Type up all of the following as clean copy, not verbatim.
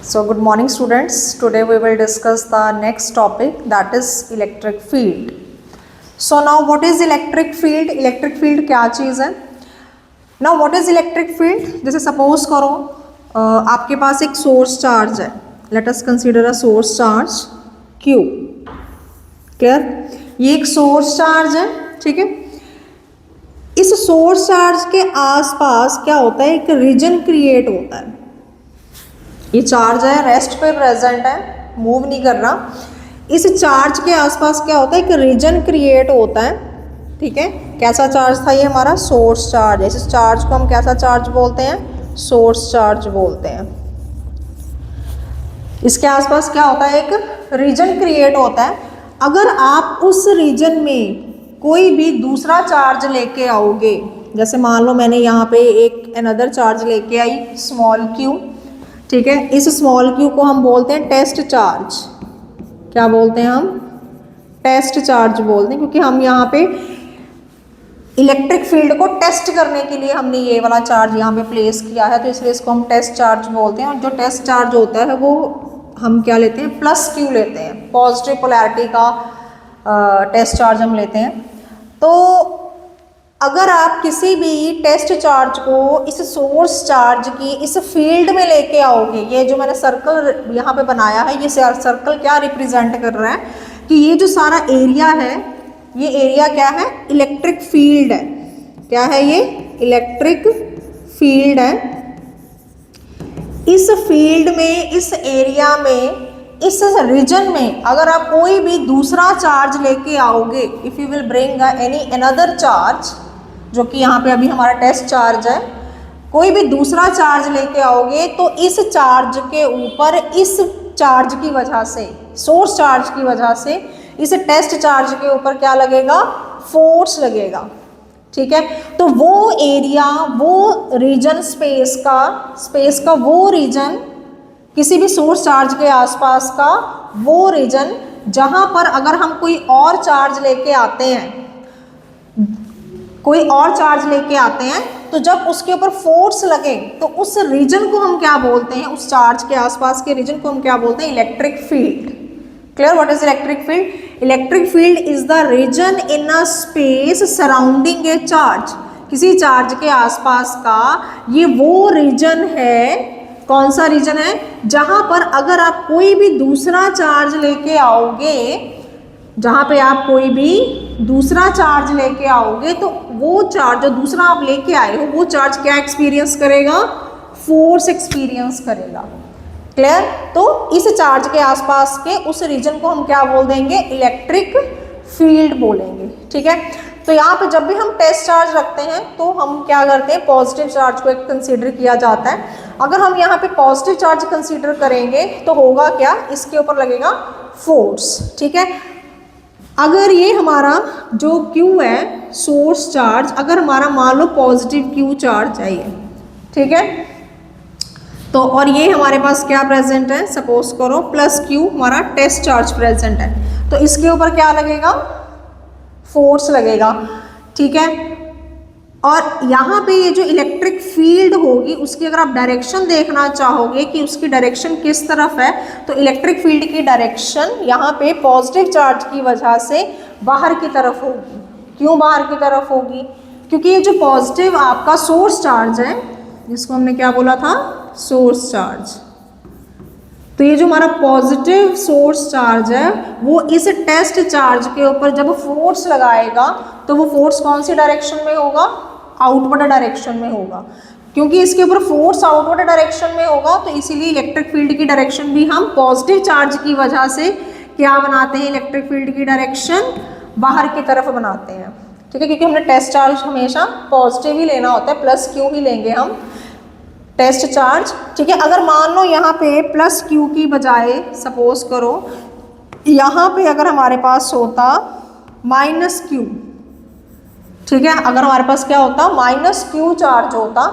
So good morning students. Today we will discuss the next topic, that is electric field. So now what is electric field? Electric field क्या चीज़ है? Now what is electric field? जैसे suppose करो आपके पास एक source charge है. Let us consider a source charge Q. Clear? ये एक source charge है, ठीक है? इस source charge के आसपास क्या होता है? एक region create होता है. ये चार्ज है, रेस्ट पे प्रेजेंट है, मूव नहीं कर रहा. इस चार्ज के आसपास क्या होता है? एक रीजन क्रिएट होता है. ठीक है, कैसा चार्ज था ये? हमारा सोर्स चार्ज है. इस चार्ज को हम कैसा चार्ज बोलते हैं? सोर्स चार्ज बोलते हैं. इसके आसपास क्या होता है? एक रीजन क्रिएट होता है. अगर आप उस रीजन में कोई भी दूसरा चार्ज लेके आओगे, जैसे मान लो मैंने यहाँ पे एक अनदर चार्ज लेके आई, स्मॉल क्यू. ठीक है, इस स्मॉल क्यू को हम बोलते हैं टेस्ट चार्ज. क्या बोलते हैं हम? टेस्ट चार्ज बोलते हैं, क्योंकि हम यहाँ पे इलेक्ट्रिक फील्ड को टेस्ट करने के लिए हमने ये वाला चार्ज यहाँ पे प्लेस किया है, तो इसलिए इसको हम टेस्ट चार्ज बोलते हैं. और जो टेस्ट चार्ज होता है वो हम क्या लेते हैं? प्लस क्यू लेते हैं. पॉजिटिव पोलैरिटी का टेस्ट चार्ज हम लेते हैं. तो अगर आप किसी भी टेस्ट चार्ज को इस सोर्स चार्ज की इस फील्ड में लेके आओगे, ये जो मैंने सर्कल यहाँ पे बनाया है, ये सर्कल क्या रिप्रेजेंट कर रहा है कि ये जो सारा एरिया है, ये एरिया क्या है? इलेक्ट्रिक फील्ड है. क्या है ये? इलेक्ट्रिक फील्ड है. इस फील्ड में, इस एरिया में, इस रीजन में अगर आप कोई भी दूसरा चार्ज लेके आओगे, if you will bring any another charge, जो कि यहाँ पे अभी हमारा टेस्ट चार्ज है, कोई भी दूसरा चार्ज लेके आओगे तो इस चार्ज के ऊपर, इस चार्ज की वजह से, सोर्स चार्ज की वजह से इस टेस्ट चार्ज के ऊपर क्या लगेगा? फोर्स लगेगा. ठीक है, तो वो एरिया, वो रीजन, स्पेस का वो रीजन, किसी भी सोर्स चार्ज के आसपास का वो रीजन जहाँ पर अगर हम कोई और चार्ज लेके आते हैं, तो जब उसके ऊपर फोर्स लगे तो उस रीजन को हम क्या बोलते हैं? उस चार्ज के आसपास के रीजन को हम क्या बोलते हैं? Electric field. Clear? What is electric field? Electric field is the region in a space surrounding a charge. किसी चार्ज के आसपास का ये वो रीजन है. कौन सा रीजन है? जहां पर अगर आप कोई भी दूसरा चार्ज लेके आओगे, जहाँ पे आप कोई भी दूसरा चार्ज लेके आओगे तो वो चार्ज जो दूसरा आप लेके आए हो, वो चार्ज क्या एक्सपीरियंस करेगा? फोर्स एक्सपीरियंस करेगा. क्लियर? तो इस चार्ज के आसपास के उस रीजन को हम क्या बोल देंगे? इलेक्ट्रिक फील्ड बोलेंगे. ठीक है, तो यहाँ पे जब भी हम टेस्ट चार्ज रखते हैं तो हम क्या करते हैं? पॉजिटिव चार्ज को एक कंसीडर किया जाता है. अगर हम यहाँ पे पॉजिटिव चार्ज कंसीडर करेंगे तो होगा क्या? इसके ऊपर लगेगा फोर्स. ठीक है, अगर ये हमारा जो Q है, सोर्स चार्ज, अगर हमारा मान लो पॉजिटिव Q चार्ज है ये, ठीक है, तो और ये हमारे पास क्या प्रेजेंट है? सपोज करो प्लस Q हमारा टेस्ट चार्ज प्रेजेंट है, तो इसके ऊपर क्या लगेगा? फोर्स लगेगा. ठीक है, और यहाँ पे ये जो इलेक्ट्रिक फील्ड होगी, उसकी अगर आप डायरेक्शन देखना चाहोगे कि उसकी डायरेक्शन किस तरफ है, तो इलेक्ट्रिक फील्ड की डायरेक्शन यहाँ पे पॉजिटिव चार्ज की वजह से बाहर की तरफ होगी. क्यों बाहर की तरफ होगी? क्योंकि ये जो पॉजिटिव आपका सोर्स चार्ज है, जिसको हमने क्या बोला था? Source charge. तो ये जो हमारा पॉजिटिव सोर्स चार्ज है, वो इस टेस्ट चार्ज के ऊपर जब फोर्स लगाएगा तो वो फोर्स कौन सी डायरेक्शन में होगा? आउटवर्ड डायरेक्शन में होगा. क्योंकि इसके ऊपर फोर्स आउटवर्ड डायरेक्शन में होगा, तो इसीलिए इलेक्ट्रिक फील्ड की डायरेक्शन भी हम पॉजिटिव चार्ज की वजह से क्या बनाते हैं? इलेक्ट्रिक फील्ड की डायरेक्शन बाहर की तरफ बनाते हैं. ठीक है, क्योंकि हमने टेस्ट चार्ज हमेशा पॉजिटिव ही लेना होता है, प्लस क्यू ही लेंगे हम टेस्ट चार्ज. ठीक है, अगर मान लो यहाँ पे प्लस क्यू की बजाय सपोज करो यहाँ पे अगर हमारे पास होता माइनस क्यू. ठीक है, अगर हमारे पास क्या होता? माइनस क्यू चार्ज होता,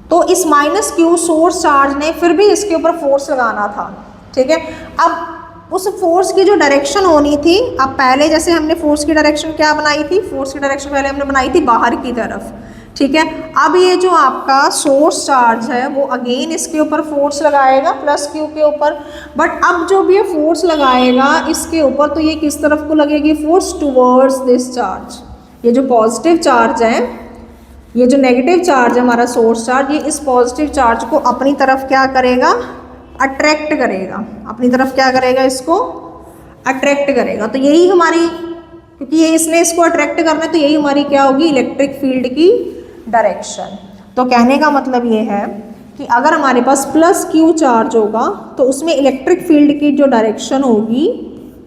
तो इस माइनस क्यू सोर्स चार्ज ने फिर भी इसके ऊपर फोर्स लगाना था. ठीक है, अब उस फोर्स की जो डायरेक्शन होनी थी, अब पहले जैसे हमने फोर्स की डायरेक्शन क्या बनाई थी? फोर्स की डायरेक्शन पहले हमने बनाई थी बाहर की तरफ. ठीक है। अब ये जो आपका सोर्स चार्ज है वो अगेन इसके ऊपर फोर्स लगाएगा प्लस क्यू के ऊपर, बट अब जो भी ये फोर्स लगाएगा इसके ऊपर, तो ये किस तरफ को लगेगी फोर्स? Towards this charge. ये जो पॉजिटिव चार्ज है, ये जो नेगेटिव चार्ज है हमारा सोर्स चार्ज, ये इस पॉजिटिव चार्ज को अपनी तरफ क्या करेगा? अट्रैक्ट करेगा। अपनी तरफ क्या करेगा? इसको अट्रैक्ट करेगा। तो यही हमारी, क्योंकि ये इसने इसको अट्रैक्ट करना है, तो यही हमारी क्या होगी? इलेक्ट्रिक फील्ड की डायरेक्शन। तो कहने का मतलब ये है कि अगर हमारे पास प्लस क्यू चार्ज होगा तो उसमें इलेक्ट्रिक फील्ड की जो डायरेक्शन होगी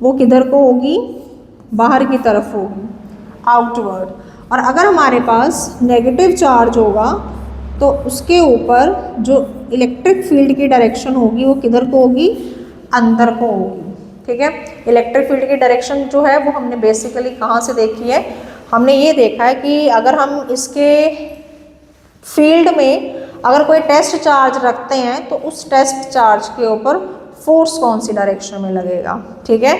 वो किधर को होगी? बाहर की तरफ होगी, आउटवर्ड। और अगर हमारे पास नेगेटिव चार्ज होगा तो उसके ऊपर जो इलेक्ट्रिक फील्ड की डायरेक्शन होगी वो किधर को होगी? अंदर को होगी। ठीक है। इलेक्ट्रिक फील्ड की डायरेक्शन जो है वो हमने बेसिकली कहाँ से देखी है? हमने ये देखा है कि अगर हम इसके फील्ड में अगर कोई टेस्ट चार्ज रखते हैं तो उस टेस्ट चार्ज के ऊपर फोर्स कौन सी डायरेक्शन में लगेगा। ठीक है।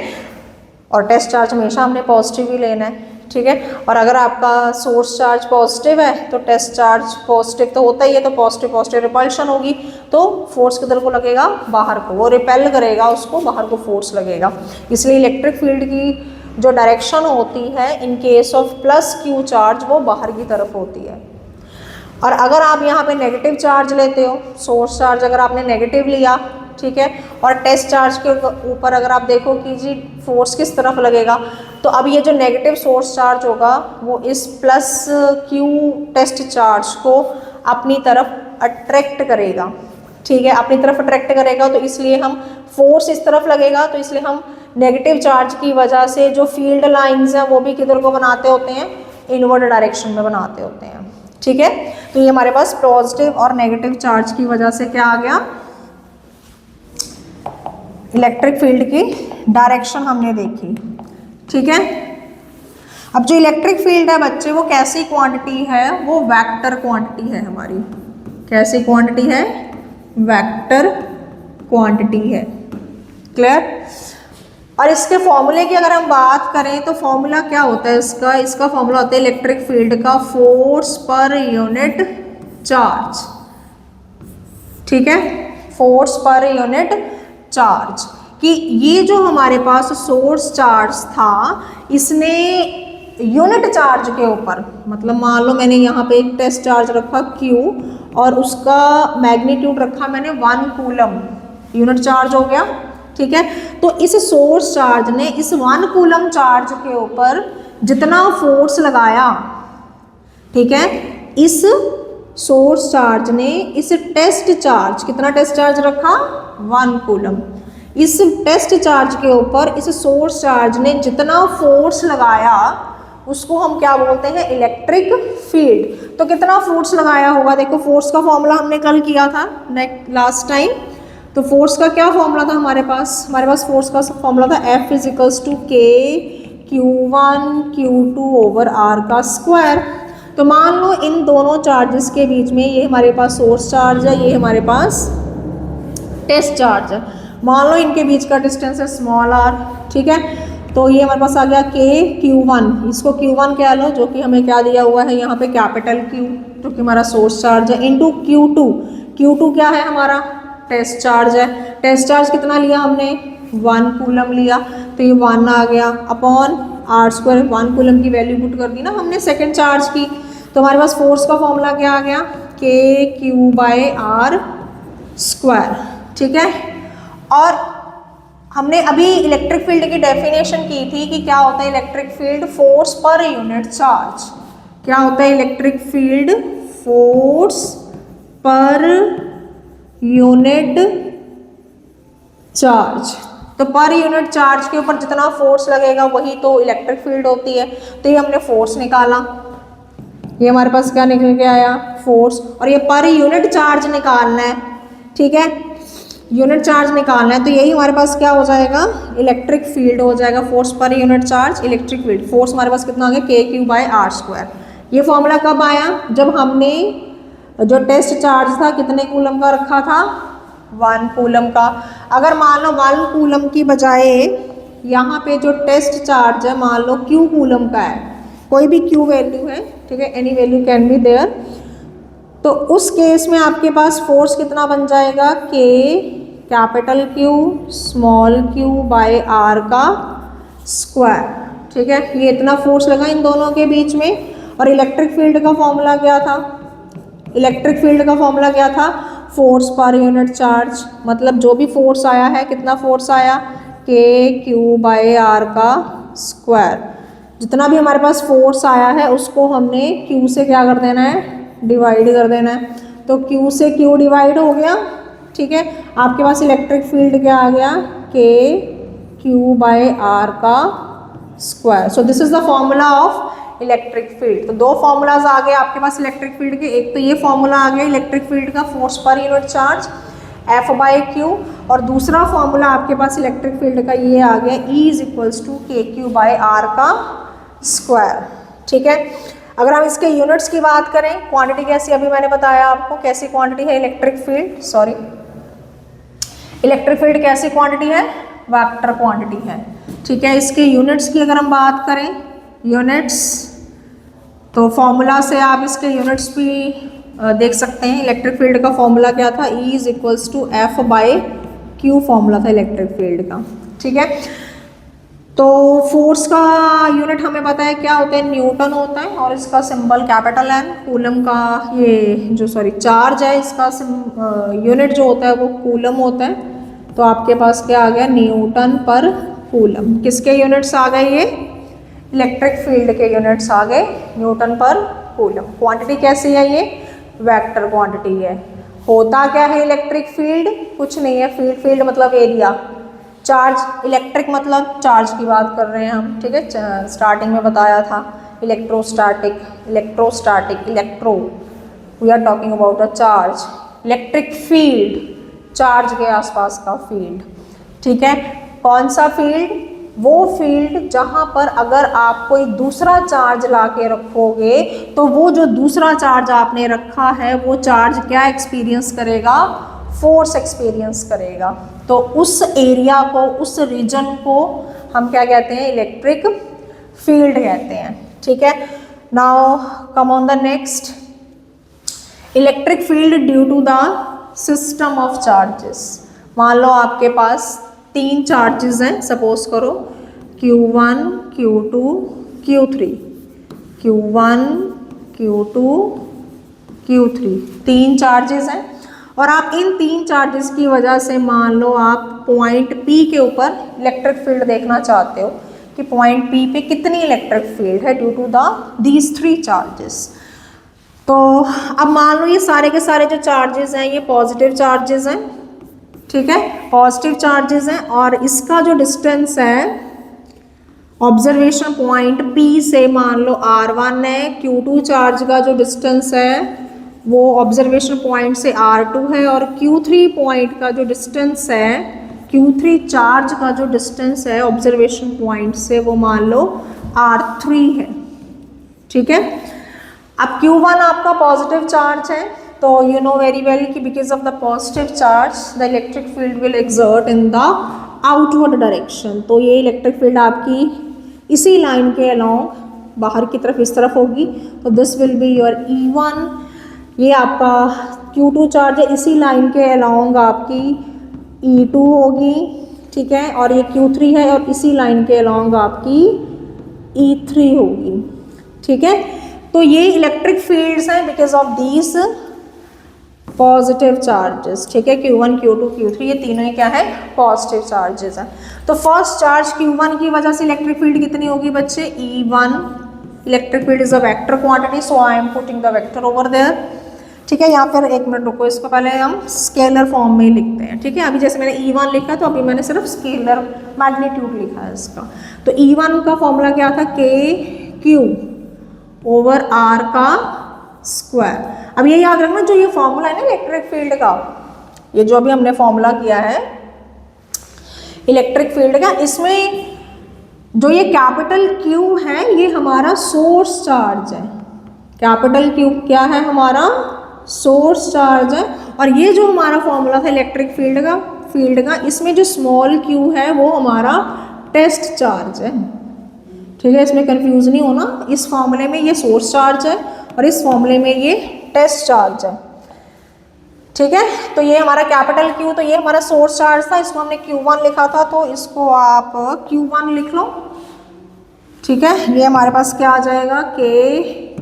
और टेस्ट चार्ज हमेशा हमने पॉजिटिव ही लेना है। ठीक है। और अगर आपका सोर्स चार्ज पॉजिटिव है तो टेस्ट चार्ज पॉजिटिव तो होता ही है, तो पॉजिटिव पॉजिटिव रिपल्शन होगी, तो फोर्स किधर को लगेगा? बाहर को। वो रिपेल करेगा उसको, बाहर को फोर्स लगेगा। इसलिए इलेक्ट्रिक फील्ड की जो डायरेक्शन होती है in case of plus Q charge वो बाहर की तरफ होती है। और अगर आप यहाँ पे नेगेटिव चार्ज लेते हो, सोर्स चार्ज अगर आपने नेगेटिव लिया, ठीक है, और टेस्ट चार्ज के ऊपर अगर आप देखो कि जी फोर्स किस तरफ लगेगा, तो अब ये जो नेगेटिव सोर्स चार्ज होगा वो इस प्लस क्यू टेस्ट चार्ज को अपनी तरफ अट्रैक्ट करेगा। ठीक है, अपनी तरफ अट्रैक्ट करेगा, तो इसलिए हम फोर्स इस तरफ लगेगा, तो इसलिए हम नेगेटिव चार्ज की वजह से जो फील्ड लाइंस हैं वो भी किधर को बनाते होते हैं? इनवर्ड डायरेक्शन में बनाते होते हैं। ठीक है। तो ये हमारे पास पॉजिटिव और नेगेटिव चार्ज की वजह से क्या आ गया? इलेक्ट्रिक फील्ड की डायरेक्शन हमने देखी। ठीक है। अब जो इलेक्ट्रिक फील्ड है बच्चे, वो कैसी क्वांटिटी है? वो वेक्टर क्वांटिटी है हमारी। कैसी क्वांटिटी है? वेक्टर क्वांटिटी है। क्लियर? और इसके फॉर्मूले की अगर हम बात करें तो फॉर्मूला क्या होता है इसका फॉर्मूला होता है इलेक्ट्रिक फील्ड का फोर्स पर यूनिट चार्ज। ठीक है, फोर्स पर यूनिट चार्ज। कि ये जो हमारे पास सोर्स चार्ज था, इसने यूनिट चार्ज के ऊपर, मतलब मान लो मैंने यहाँ पे एक टेस्ट चार्ज रखा Q और उसका मैग्नीट्यूड रखा मैंने 1 कूलम, यूनिट चार्ज हो गया। ठीक है, तो इस सोर्स चार्ज ने इस 1 कूलम चार्ज के ऊपर जितना फोर्स लगाया, ठीक है, इस सोर्स चार्ज ने इस टेस्ट चार्ज, कितना टेस्ट चार्ज रखा? 1 कूलम। इस टेस्ट चार्ज के ऊपर इस सोर्स चार्ज ने जितना फोर्स लगाया उसको हम क्या बोलते हैं? Electric field. तो कितना फोर्स लगाया होगा? देखो, फोर्स का फॉर्मूला हमने कल किया था लास्ट टाइम। तो फोर्स का क्या फॉर्मूला था हमारे पास फोर्स का फॉर्मूला था F = K Q1 Q2 / R का स्क्वायर। तो मान लो इन दोनों चार्जेस के बीच में, ये हमारे पास सोर्स चार्ज है, ये हमारे पास टेस्ट चार्ज है, मान लो इनके बीच का डिस्टेंस है स्मॉल r। ठीक है, तो ये हमारे पास आ गया K Q1, इसको Q1 कह लो, जो कि हमें क्या दिया हुआ है यहाँ पे कैपिटल Q, जो कि हमारा सोर्स चार्ज है, इनटू Q2। Q2 क्या है? हमारा टेस्ट चार्ज है। टेस्ट चार्ज कितना लिया हमने? 1 कूलम लिया, तो ये 1 आ गया अपॉन r²। 1 कूलम की वैल्यू पुट कर दी ना हमने सेकेंड चार्ज की। तो हमारे पास फोर्स का फॉर्मूला क्या आ गया? KQ/r²। ठीक है, और हमने अभी इलेक्ट्रिक फील्ड की डेफिनेशन की थी कि क्या होता है electric field? Force per unit charge. क्या होता है electric field? Force per unit charge. तो पर यूनिट चार्ज के ऊपर जितना फोर्स लगेगा वही तो इलेक्ट्रिक फील्ड होती है। तो ये हमने फोर्स निकाला, ये हमारे पास क्या निकल के आया? फोर्स। और ये पर यूनिट चार्ज निकालना है। ठीक है, यूनिट चार्ज निकालना है, तो यही हमारे पास क्या हो जाएगा? इलेक्ट्रिक फील्ड हो जाएगा। Force per unit charge, electric field. Force हमारे पास कितना आ गया? KQ/r²। ये फॉर्मूला कब आया? जब हमने जो टेस्ट चार्ज था कितने कूलम का रखा था? 1 कूलम का। अगर मान लो 1 कूलम की बजाय यहाँ पे जो टेस्ट चार्ज है मान लो Q कूलम का है, कोई भी Q वैल्यू है, ठीक है, any value can be there, तो उस केस में आपके पास फोर्स कितना बन जाएगा, K capital Q small q by R का स्क्वायर, ठीक है। ये इतना फोर्स लगा इन दोनों के बीच में। और इलेक्ट्रिक फील्ड का फॉर्मूला क्या था, इलेक्ट्रिक फील्ड का फॉर्मूला क्या था, फोर्स पर यूनिट चार्ज, मतलब जो भी फोर्स आया है, कितना फोर्स आया, K Q बाय R का स्क्वायर। जितना भी हमारे पास फोर्स आया है उसको हमने Q से क्या कर देना है, डिवाइड कर देना है। तो Q से Q डिवाइड हो गया, ठीक है। आपके पास इलेक्ट्रिक फील्ड क्या आ गया, K Q बाय R का square. So this is the formula of electric field. तो दो फॉर्मूलाज आ गए आपके पास इलेक्ट्रिक फील्ड के, एक तो ये फॉर्मूला आ गया इलेक्ट्रिक फील्ड का, force per unit charge F by Q, और दूसरा फॉर्मूला आपके पास इलेक्ट्रिक फील्ड का ये आ गया E इज इक्वल्स टू के Q बाय R का स्क्वायर, ठीक है। अगर हम इसके यूनिट्स की बात करें, क्वांटिटी कैसी, अभी मैंने बताया आपको कैसी क्वांटिटी है electric field, sorry electric field कैसी क्वांटिटी है, वेक्टर क्वांटिटी है, ठीक है। इसके यूनिट्स की अगर हम बात करें, यूनिट्स, तो फॉर्मूला से आप इसके यूनिट्स भी देख सकते हैं। इलेक्ट्रिक फील्ड का फॉर्मूला क्या था, E is equals to F by Q formula था इलेक्ट्रिक फील्ड का, ठीक है। तो फोर्स का यूनिट हमें पता है क्या होता है, न्यूटन होता है, और इसका सिंबल कैपिटल N। कूलम का ये जो चार्ज है इसका यूनिट जो होता है वो कूलम होता है। तो आपके पास क्या आ गया, न्यूटन पर कूलम। किसके यूनिट्स आ गए, ये इलेक्ट्रिक फील्ड के यूनिट्स आ गए, न्यूटन पर कूलम। क्वांटिटी कैसी है, ये वेक्टर क्वांटिटी है। होता क्या है इलेक्ट्रिक फील्ड, कुछ नहीं है, फील्ड मतलब एरिया, चार्ज, इलेक्ट्रिक मतलब चार्ज की बात कर रहे हैं हम, ठीक है। स्टार्टिंग में बताया था electrostatic, electro, we are talking about a charge. Electric field, charge के आसपास का फील्ड, ठीक है। कौन सा फील्ड, वो फील्ड जहां पर अगर आप कोई दूसरा चार्ज ला के रखोगे तो वो जो दूसरा चार्ज आपने रखा है वो चार्ज क्या एक्सपीरियंस करेगा, फोर्स एक्सपीरियंस करेगा। तो उस एरिया को, उस रीजन को हम क्या कहते हैं, इलेक्ट्रिक फील्ड कहते हैं, ठीक है। Now come on the next, electric field due to the system of charges. मान लो आपके पास 3 चार्जेस हैं, सपोज करो Q1, Q2, Q3, Q1, Q2, Q3, 3 charges हैं, और आप इन 3 चार्जेस की वजह से मान लो आप पॉइंट P के ऊपर इलेक्ट्रिक फील्ड देखना चाहते हो कि पॉइंट P पे कितनी इलेक्ट्रिक फील्ड है ड्यू टू दीज 3 चार्जेस। तो अब मान लो ये सारे के सारे जो चार्जेस हैं ये पॉजिटिव चार्जेस हैं, ठीक है, पॉजिटिव चार्जेस हैं, और इसका जो डिस्टेंस है ऑब्जर्वेशन पॉइंट P से मान लो R1 है, Q2 चार्ज का जो डिस्टेंस है वो ऑब्जर्वेशन पॉइंट से R2 है, और Q3 पॉइंट का जो डिस्टेंस है, Q3 चार्ज का जो डिस्टेंस है ऑब्जर्वेशन पॉइंट से वो मान लो R3 है, ठीक है। अब Q1 आपका पॉजिटिव चार्ज है, तो यू नो वेरी वेल कि because of the positive charge the electric field will exert in the outward direction. तो ये इलेक्ट्रिक फील्ड आपकी इसी लाइन के अलोंग बाहर की तरफ इस तरफ होगी, तो this will be your E1। ये आपका Q2 चार्ज है, इसी लाइन के अलोंग आपकी E2 होगी, ठीक है, और ये Q3 है और इसी लाइन के अलोंग आपकी E3 होगी, ठीक है। तो ये इलेक्ट्रिक फील्ड्स हैं because of these positive charges, ठीक है। Q1, Q2, Q3 ये तीनों ही क्या है, पॉजिटिव चार्जेस हैं। तो फर्स्ट चार्ज Q1 की वजह से इलेक्ट्रिक फील्ड कितनी होगी बच्चे, E1। Electric field is a vector quantity, so I'm putting the vector over there, ठीक है। यहाँ पर एक मिनट रुको, इसको पहले हम स्केलर फॉर्म में लिखते हैं, ठीक है। अभी जैसे मैंने E1 लिखा तो अभी मैंने सिर्फ स्केलर मैग्नीट्यूड लिखा है इसका। तो E1 का फॉर्मूला क्या था, KQ ओवर R का स्क्वायर। अब ये याद रखना, जो ये फॉर्मूला है ना इलेक्ट्रिक फील्ड का, ये जो अभी हमने फॉर्मूला किया है इलेक्ट्रिक फील्ड का, इसमें जो ये कैपिटल Q है ये हमारा सोर्स चार्ज है। कैपिटल Q क्या है, हमारा सोर्स चार्ज है। और ये जो हमारा फॉर्मूला था इलेक्ट्रिक फील्ड का, इसमें जो स्मॉल q है वो हमारा टेस्ट चार्ज है, ठीक है, इसमें कंफ्यूज नहीं होना। इस फॉर्मूले में ये सोर्स चार्ज है और इस फॉर्मूले में ये टेस्ट चार्ज है। ठीक है, तो ये हमारा कैपिटल Q, तो ये हमारा सोर्स चार्ज था, इसको हमने Q1 लिखा था, तो इसको आप Q1 लिख लो। ठीक है, ये हमारे पास क्या आ जाएगा K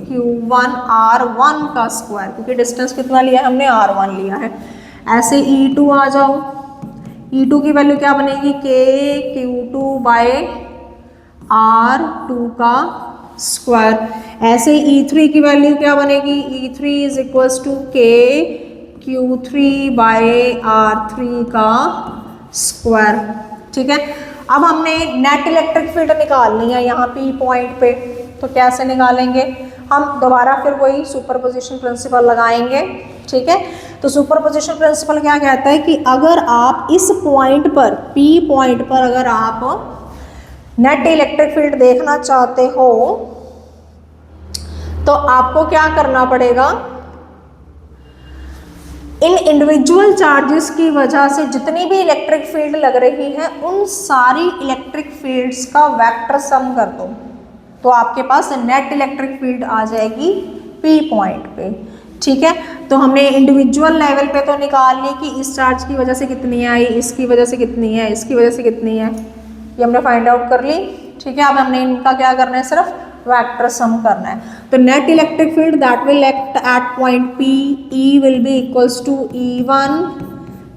Q1 R1 का स्क्वायर, क्योंकि डिस्टेंस कितना लिया है हमने, R1 लिया है। ऐसे E2 आ जाओ, E2 की वैल्यू क्या बनेगी, K Q2 बाय R2 का स्क्वायर। ऐसे E3 की वैल्यू क्या बनेगी, E3 is equals to K Q3 by R3 का स्क्वायर। ठीक है, अब हमने नेट इलेक्ट्रिक फील्ड निकालनी है यहाँ P पॉइंट पे, तो कैसे निकालेंगे हम, दोबारा फिर वही सुपरपोजिशन प्रिंसिपल लगाएंगे। ठीक है, तो सुपरपोजिशन प्रिंसिपल क्या कहता है कि अगर आप इस पॉइंट पर P पॉइंट पर अगर आप नेट इलेक्ट्रिक फील्ड देखना चाहते हो तो आपको क्या करना पड़ेगा, इन इंडिविजुअल चार्जेस की वजह से जितनी भी इलेक्ट्रिक फील्ड लग रही है उन सारी इलेक्ट्रिक फील्ड्स का वेक्टर सम कर दो, तो आपके पास नेट इलेक्ट्रिक फील्ड आ जाएगी P पॉइंट पे। ठीक है, तो हमने इंडिविजुअल लेवल पे तो निकाल ली कि इस चार्ज की वजह से कितनी आई, इसकी वजह से कितनी है, इसकी वजह से कितनी है, ये हमने फाइंड आउट कर ली। ठीक है, अब हमने इनका क्या करना है, सिर्फ वेक्टर सम करना है। तो net electric field that will act at point P, E will be equals to E1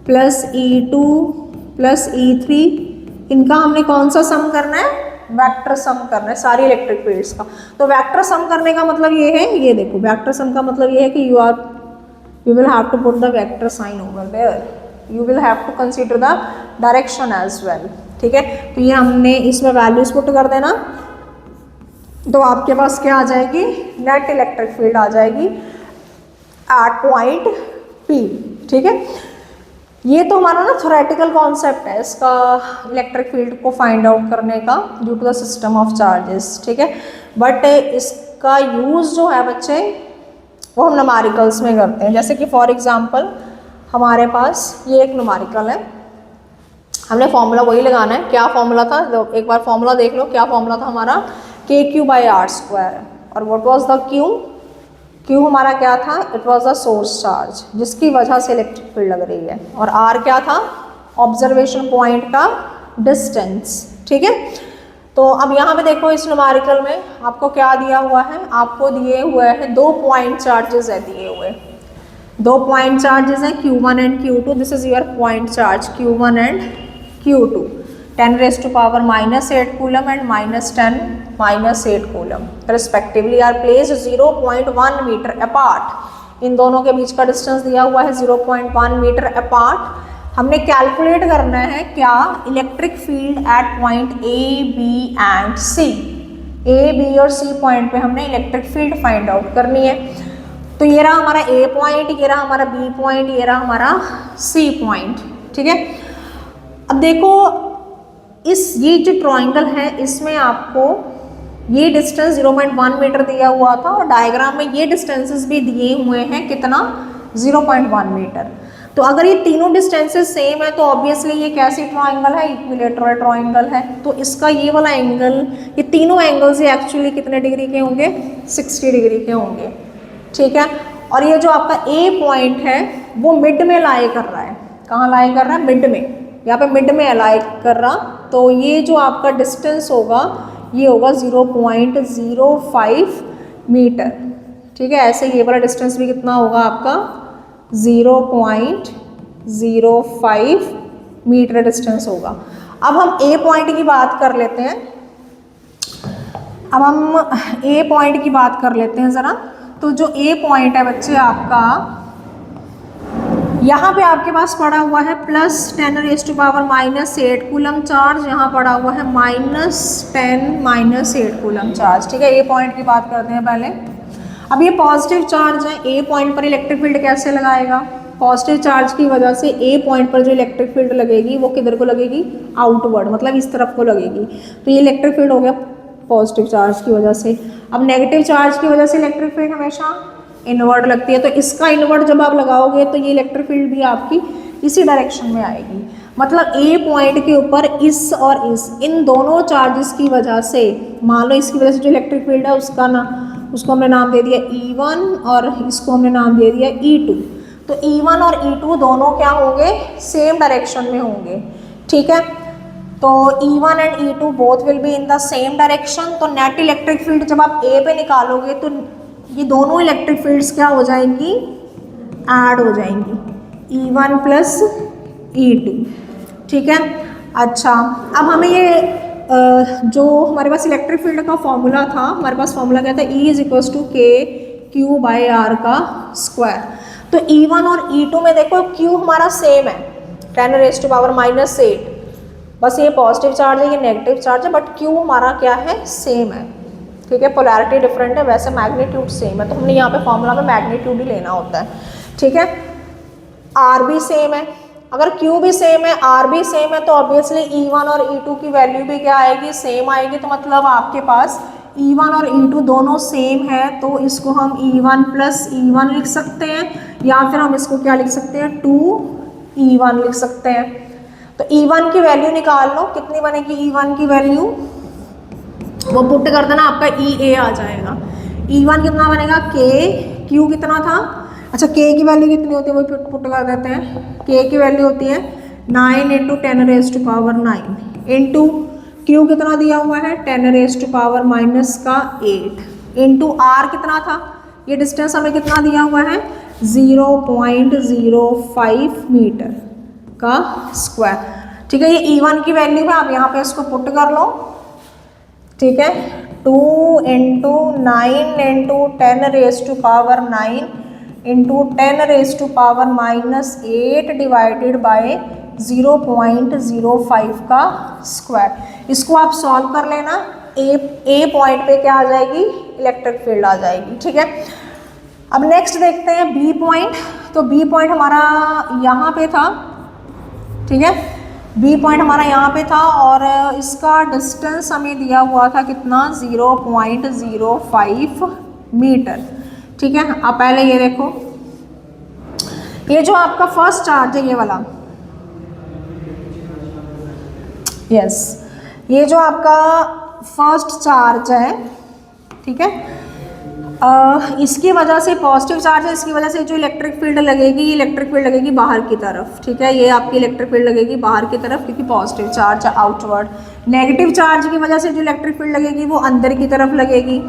plus E2 plus E3। इनका हमने कौन सा सम करना है, वेक्टर सम करना है सारी इलेक्ट्रिक फील्ड्स का। तो वेक्टर सम करने का मतलब ये है, ये देखो वेक्टर सम का मतलब ये है कि you will have to put the vector sign over there, you will have to consider the direction as well. ठीक है, तो ये हमने इसमें वैल्यूज पुट कर देना, तो आपके पास क्या आ जाएगी, नेट इलेक्ट्रिक फील्ड आ जाएगी एट पॉइंट P। ठीक है, ये तो हमारा ना थ्योरेटिकल कॉन्सेप्ट है इसका, इलेक्ट्रिक फील्ड को फाइंड आउट करने का due to the system of charges. ठीक है, बट इसका यूज़ जो है बच्चे वो हम न्यूमेरिकल्स में करते हैं। जैसे कि फॉर एग्जांपल हमारे पास ये एक न्यूमेरिकल है, हमने फॉर्मूला वही लगाना है। क्या फॉर्मूला था, एक बार फॉर्मूला देख लो, क्या फॉर्मूला था हमारा, KQ बाई आर स्क्वायर। और what was the Q, Q हमारा क्या था, it was the source charge जिसकी वजह से इलेक्ट्रिक फील्ड लग रही है, और R क्या था, ऑब्जर्वेशन पॉइंट का डिस्टेंस। ठीक है, तो अब यहाँ पे देखो इस न्यूमेरिकल में आपको क्या दिया हुआ है, आपको दिए हुए हैं 2 पॉइंट चार्जेस है दिए हुए, 2 पॉइंट चार्जेस हैं Q1 and Q2। This is your point charge Q1 and Q2, 10 raised to power -8 coulomb and -10 -8 coulomb respectively are placed 0.1 metre apart. इन दोनों के बीच का डिस्टेंस दिया हुआ है 0.1 मीटर अपार्ट। हमने कैलकुलेट करना है क्या, electric field eight point A, B and C। A, B और C पॉइंट पे हमने इलेक्ट्रिक फील्ड फाइंड आउट करनी है। तो ये रहा हमारा A पॉइंट, ये रहा हमारा B पॉइंट, ये रहा हमारा C पॉइंट। ठीक है, अब देखो ये जो ट्रायंगल है इसमें आपको ये डिस्टेंस 0.1 मीटर दिया हुआ था और डायग्राम में ये डिस्टेंसेस भी दिए हुए हैं, कितना, 0.1 मीटर। तो अगर ये तीनों डिस्टेंसेस सेम है तो ऑब्वियसली ये कैसी ट्रायंगल है, इक्विलेटरल ट्रायंगल है। तो इसका ये वाला एंगल, ये तीनों एंगल्स ये एक्चुअली कितने डिग्री के होंगे, 60 डिग्री के होंगे। ठीक है, और ये जो आपका A पॉइंट है वो मिड में लाई कर रहा है, कहाँ लाई कर रहा है, मिड में, यहाँ पे मिड में अलाई कर रहा। तो ये जो आपका डिस्टेंस होगा ये होगा 0.05 मीटर। ठीक है, ऐसे ये वाला डिस्टेंस भी कितना होगा आपका, 0.05 मीटर डिस्टेंस होगा। अब हम A पॉइंट की बात कर लेते हैं, अब हम A पॉइंट की बात कर लेते हैं ज़रा। तो जो A पॉइंट है बच्चे आपका, यहाँ पे आपके पास पड़ा हुआ है +10 raised to power -8 coulomb charge, यहाँ पड़ा हुआ है -10 -8 कूलम चार्ज। ठीक है, A पॉइंट की बात करते हैं पहले। अब ये पॉजिटिव चार्ज है, A पॉइंट पर इलेक्ट्रिक फील्ड कैसे लगाएगा, पॉजिटिव चार्ज की वजह से A पॉइंट पर जो इलेक्ट्रिक फील्ड लगेगी वो किधर को लगेगी, आउटवर्ड, मतलब इस तरफ को लगेगी। तो ये इलेक्ट्रिक फील्ड हो गया पॉजिटिव चार्ज की वजह से। अब नेगेटिव चार्ज की वजह से इलेक्ट्रिक फील्ड हमेशा इनवर्ड लगती है, तो इसका इनवर्ड जब आप लगाओगे तो ये इलेक्ट्रिक फील्ड भी आपकी इसी डायरेक्शन में आएगी। मतलब ए पॉइंट के ऊपर इस और इस इन दोनों चार्जेस की वजह से, मान लो इसकी वजह से जो इलेक्ट्रिक फील्ड है उसको हमने नाम दे दिया E1 और इसको हमने नाम दे दिया E2। तो E1 और E2 दोनों क्या होंगे, सेम डायरेक्शन में होंगे, ठीक है। तो E1 and E2 both will be in the same direction. तो नेट इलेक्ट्रिक फील्ड जब आप ए पे निकालोगे तो ये दोनों इलेक्ट्रिक फील्ड्स क्या हो जाएंगी, ऐड हो जाएंगी, E1 प्लस E2, ठीक है। अच्छा, अब हमें ये जो हमारे पास इलेक्ट्रिक फील्ड का फॉर्मूला था, हमारे पास फॉर्मूला क्या था, E इज टू के क्यू बाई आर का स्क्वायर। तो E1 और E2 में देखो Q हमारा सेम है 10⁻⁻⁸, बस ये पॉजिटिव चार्ज है, ये नेगेटिव चार्ज है, बट Q हमारा क्या है, सेम है, ठीक है। पोलैरिटी डिफरेंट है, वैसे मैग्नीट्यूड सेम है, तो हमने यहाँ पे फॉर्मूला में मैग्नीट्यूड ही लेना होता है, ठीक है। R भी सेम है, अगर Q भी सेम है, R भी सेम है, तो ऑब्वियसली E1 और E2 की वैल्यू भी क्या आएगी, सेम आएगी। तो मतलब आपके पास E1 और E2 दोनों सेम है, तो इसको हम E1 प्लस E1 लिख सकते हैं, या फिर हम इसको क्या लिख सकते हैं, 2E1 लिख सकते हैं। तो E1 की वैल्यू निकाल लो, कितनी बनेगी E1 की वैल्यू, वो पुट कर देना, आपका EA आ जाएगा। E1 कितना बनेगा, K, Q कितना था, अच्छा K की वैल्यू कितनी होती है, वो पुट कर देते हैं। K की वैल्यू होती है 9 × 10⁻⁹ इंटू Q कितना दिया हुआ है 10⁻⁻8 इंटू R कितना था, ये डिस्टेंस हमें कितना दिया हुआ है 0.05 मीटर का स्क्वायर, ठीक है। ये E1 की वैल्यू है, आप यहाँ पे इसको पुट कर लो, ठीक है। 2 × 9 × 10⁻⁹ इंटू 10⁻⁻8 डिवाइडेड बाय 0.05 का स्क्वायर। इसको आप सॉल्व कर लेना, ए पॉइंट पे क्या आ जाएगी, इलेक्ट्रिक फील्ड आ जाएगी, ठीक है। अब नेक्स्ट देखते हैं बी पॉइंट। तो बी पॉइंट हमारा यहाँ पे था, ठीक है, बी पॉइंट हमारा यहाँ पे था और इसका डिस्टेंस हमें दिया हुआ था कितना, 0.05 मीटर, ठीक है। अब पहले ये देखो, ये जो आपका फर्स्ट चार्ज है ये वाला, यस, ये जो आपका फर्स्ट चार्ज है, ठीक है, इसकी वजह से पॉजिटिव चार्ज है, इसकी वजह से जो इलेक्ट्रिक फील्ड लगेगी, इलेक्ट्रिक फील्ड लगेगी बाहर की तरफ, ठीक है। ये आपकी इलेक्ट्रिक फील्ड लगेगी बाहर की तरफ क्योंकि पॉजिटिव चार्ज है, आउटवर्ड। नेगेटिव चार्ज की वजह से जो इलेक्ट्रिक फील्ड लगेगी वो अंदर की तरफ लगेगी,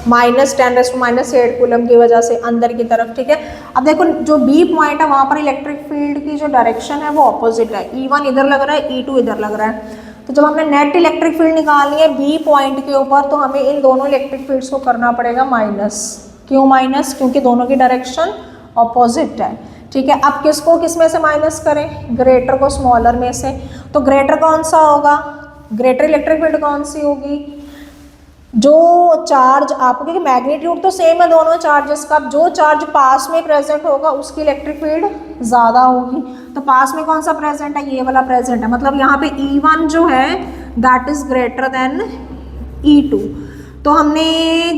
-10⁻⁸ कूलम की वजह से अंदर की तरफ, ठीक है। अब देखो जो बी पॉइंट है वहाँ पर इलेक्ट्रिक फील्ड की जो डायरेक्शन है वो ऑपोजिट है, E1 इधर लग रहा है, E2 इधर लग रहा है। तो जब हमने नेट इलेक्ट्रिक फील्ड निकालनी है बी पॉइंट के ऊपर, तो हमें इन दोनों इलेक्ट्रिक फील्ड्स को करना पड़ेगा माइनस। क्यों माइनस, क्योंकि दोनों की डायरेक्शन ऑपोजिट है, ठीक है। अब किसको किस में से माइनस करें, ग्रेटर को स्मॉलर में से। तो ग्रेटर कौन सा होगा, ग्रेटर इलेक्ट्रिक फील्ड कौन सी होगी, जो चार्ज आपको, क्योंकि मैग्नीट्यूड तो सेम है दोनों चार्जेस का, जो चार्ज पास में प्रेजेंट होगा उसकी इलेक्ट्रिक फील्ड ज़्यादा होगी। तो पास में कौन सा प्रेजेंट है, ये वाला प्रेजेंट है, मतलब यहाँ पे E1 जो है that is greater than E2। तो हमने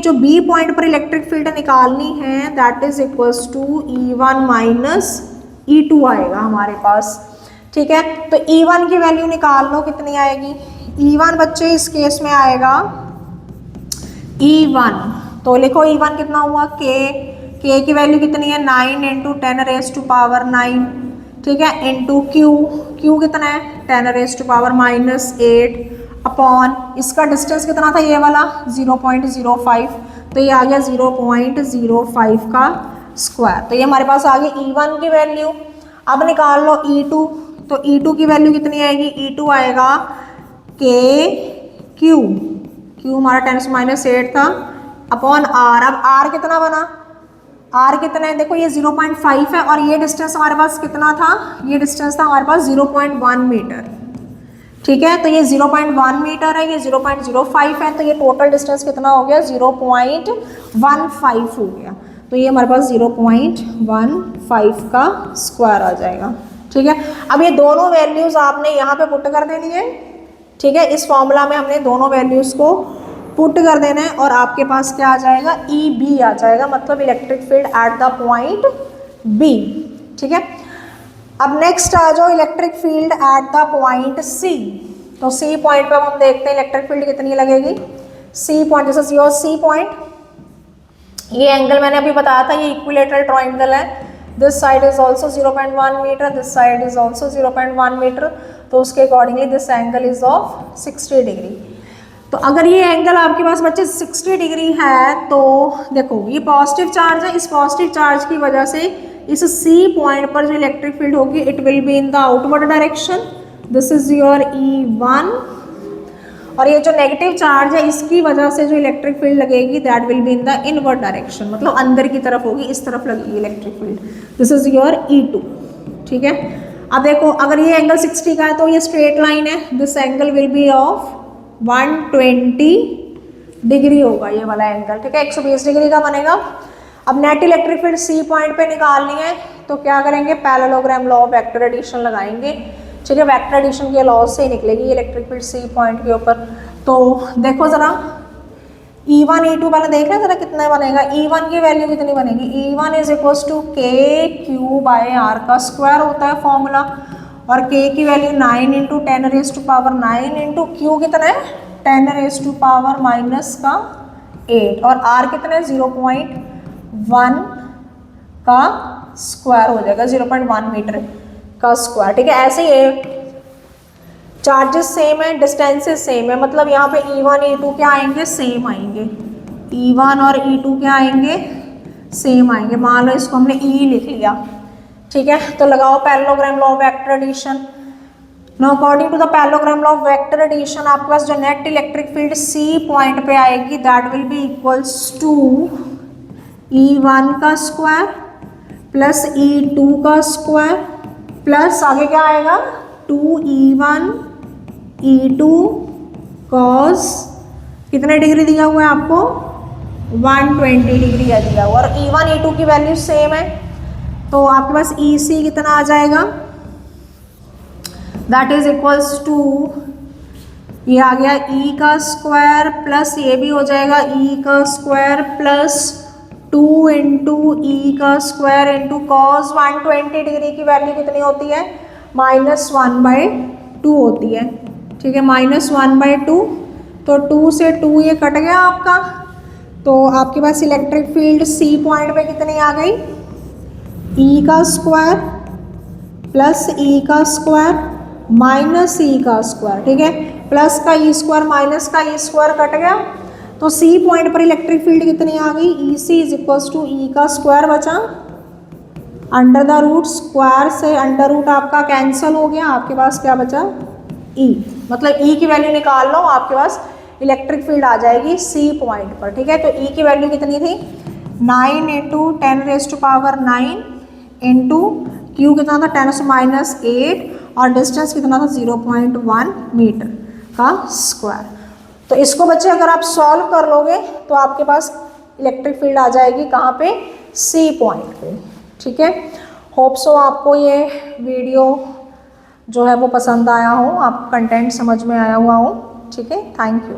जो बी पॉइंट पर इलेक्ट्रिक फील्ड निकालनी है that is equals to E1 minus E2 आएगा हमारे पास, ठीक है। तो E1 की वैल्यू निकाल लो, कितनी आएगी, E1 बच्चे इस केस में आएगा E1, तो लिखो E1 कितना हुआ, K की वैल्यू कितनी है 9 × 10⁻⁹, ठीक है, इंटू Q कितना है 10⁻⁻8 अपॉन इसका डिस्टेंस कितना था ये वाला 0.05, तो ये आ गया 0.05 का स्क्वायर। तो ये हमारे पास आ गई E1 की वैल्यू। अब निकाल लो E2, तो E2 की वैल्यू कितनी आएगी, E2 आएगा Q हमारा 10⁻⁸ था अपॉन R। अब R कितना बना, R कितना है, देखो ये 0.5 है और ये डिस्टेंस हमारे पास कितना था, ये डिस्टेंस था हमारे पास 0.1 मीटर, ठीक है। तो ये 0.1 मीटर है, ये 0.05 है, तो ये टोटल डिस्टेंस कितना हो गया 0.15 हो गया। तो ये हमारे पास 0.15 का स्क्वायर आ जाएगा, ठीक है। अब ये दोनों वैल्यूज़ आपने यहाँ पे पुट कर देनी है, ठीक है। इस फॉर्मूला में हमने दोनों वैल्यूज़ को पुट कर देना है और आपके पास क्या आ जाएगा, EB आ जाएगा, मतलब electric field at the point B, ठीक है। अब नेक्स्ट आ जाओ electric field at the point C. तो सी पॉइंट पे हम देखते हैं इलेक्ट्रिक फील्ड कितनी लगेगी। C point, this is your C point. ये एंगल मैंने अभी बताया था, ये इक्विलेटरल ट्राइंगल है। This side is also 0.1 metre, this side is also 0.1 metre. तो उसके accordingly this angle is of 60 degree. तो अगर ये एंगल आपके पास बच्चे 60 डिग्री है तो देखो ये पॉजिटिव चार्ज है, इस पॉजिटिव चार्ज की वजह से इस सी पॉइंट पर जो इलेक्ट्रिक फील्ड होगी it will be in the outward direction, this is your E1। और ये जो नेगेटिव चार्ज है इसकी वजह से जो इलेक्ट्रिक फील्ड लगेगी that will be in the inward direction, मतलब अंदर की तरफ होगी, इस तरफ लगेगी electric field, this is your E2। ठीक है, अब देखो अगर ये एंगल 60 का है तो ये स्ट्रेट लाइन है, this angle will be of 120 degree होगा ये वाला एंगल। ठीक है, 120 डिग्री का बनेगा। अब net electric field C point पे निकालनी है तो क्या करेंगे, parallelogram law of vector addition लगाएंगे। ठीक है, वेक्टर एडिशन के लॉ से ही निकलेगी इलेक्ट्रिक फील्ड सी पॉइंट के ऊपर। तो देखो जरा E1 E2 वाला देख रहे हैं जरा कितना बनेगा। E1 की वैल्यू कितनी बनेगी, E1 is equals to KQ by R का स्क्वायर होता है फॉर्मूला, और K की value 9 into 10 raise to power 9 into Q कितना है 10 रेज टू पावर माइनस का 8, और R कितना है 0.1 का स्क्वायर हो जाएगा, 0.1 मीटर का स्क्वायर। ठीक है, ऐसे ही चार्जेस सेम है, डिस्टेंसेस सेम है, मतलब यहाँ पे E1 E2 क्या आएंगे, सेम आएंगे। E1 और E2 क्या आएंगे, सेम आएंगे। मान लो इसको हमने E लिख लिया। ठीक है, तो लगाओ parallelogram law of vector addition. Now according to the parallelogram law of vector addition आपके पास जो net electric field C point पे आएगी that will be equals to E1 का स्क्वायर प्लस E2 का स्क्वायर प्लस आगे क्या आएगा 2E1 E2 cos कितने डिग्री दिया हुआ है आपको 120 डिग्री दिया हुआ, और E1 E2 की वैल्यू सेम है तो आपके पास EC कितना आ जाएगा, दैट इज इक्वल्स टू ये आ गया E का स्क्वायर प्लस ये भी हो जाएगा E का स्क्वायर प्लस 2 इंटू E का स्क्वायर इंटू कॉस 120 डिग्री की वैल्यू कितनी होती है -1/2 होती है। ठीक है, -1/2, तो 2 से 2 ये कट गया आपका, तो आपके पास इलेक्ट्रिक फील्ड सी पॉइंट पे कितनी आ गई E का स्क्वायर प्लस E का स्क्वायर माइनस E का स्क्वायर। ठीक है, प्लस का E स्क्वायर माइनस का E स्क्वायर कट गया, तो सी पॉइंट पर इलेक्ट्रिक फील्ड कितनी आ गई EC is equals to E का स्क्वायर बचा अंडर द रूट, स्क्वायर से अंडर रूट आपका कैंसिल हो गया, आपके पास क्या बचा E, मतलब E की वैल्यू निकाल लो, आपके पास इलेक्ट्रिक फील्ड आ जाएगी सी पॉइंट पर। ठीक है, तो E की वैल्यू कितनी थी 9 into 10 raise to power 9 into Q कितना था 10⁻⁸ और डिस्टेंस कितना था 0.1 मीटर का स्क्वायर। तो इसको बच्चे अगर आप सॉल्व कर लोगे तो आपके पास इलेक्ट्रिक फील्ड आ जाएगी कहाँ पे सी पॉइंट पे। ठीक है, होप सो आपको ये वीडियो जो है वो पसंद आया हो, आपको कंटेंट समझ में आया हुआ हो। ठीक है, थैंक यू।